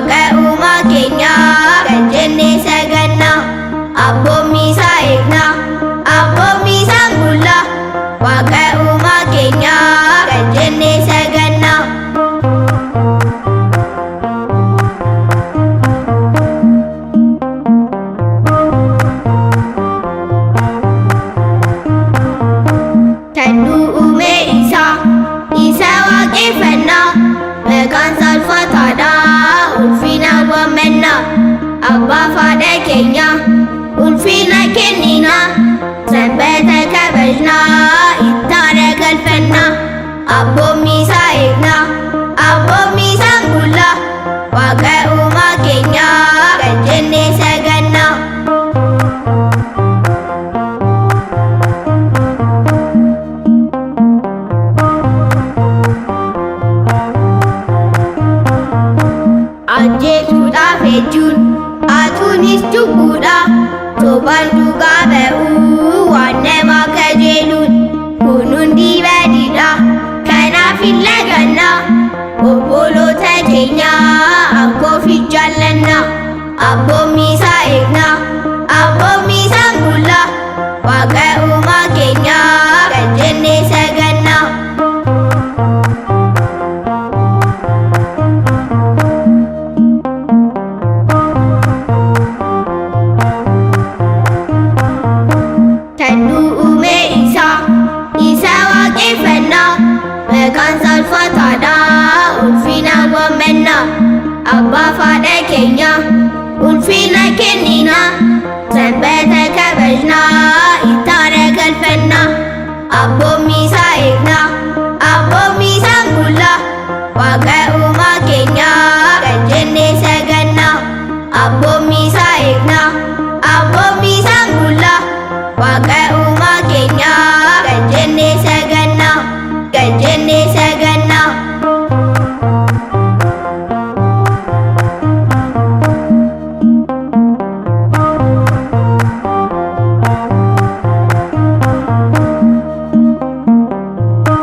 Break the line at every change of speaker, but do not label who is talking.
Waaqayuma keenya kan jennee saganna. Abboommi isaa eegna, abboommi isaan bulla. Waaqayuma keenya kan jennee saganna. Taduu uume isa waaqeffanna. Maqaan salphataadha ulfina waammanna. Abbaa faadha keenya ulfina kennina. Sanbata kabajna ittaana galfanna. Abboommi isaa eegna, abboommi isaan bulla. Waaqayuma keenya kan jennee saganna. Ajjeesuudhaaf jechuun atuunis cubbuudha. Sobaan dhugaa ba'uu waan nama kajeeluun kun hundi badiidha. Kanaaf hin laganna obboloota keenya akkoof hin jaallanna. Abboommi isaa eegna, abboommi isaan bulla. Waaqayuma keenya kan jennee saganna. Taduu uume isa waaqeffanna. Maqaan salphataadha ulfina waammanna. Abbaa faadha keenya ulfina kennina. Sanbata kabajna ittaana galfanna.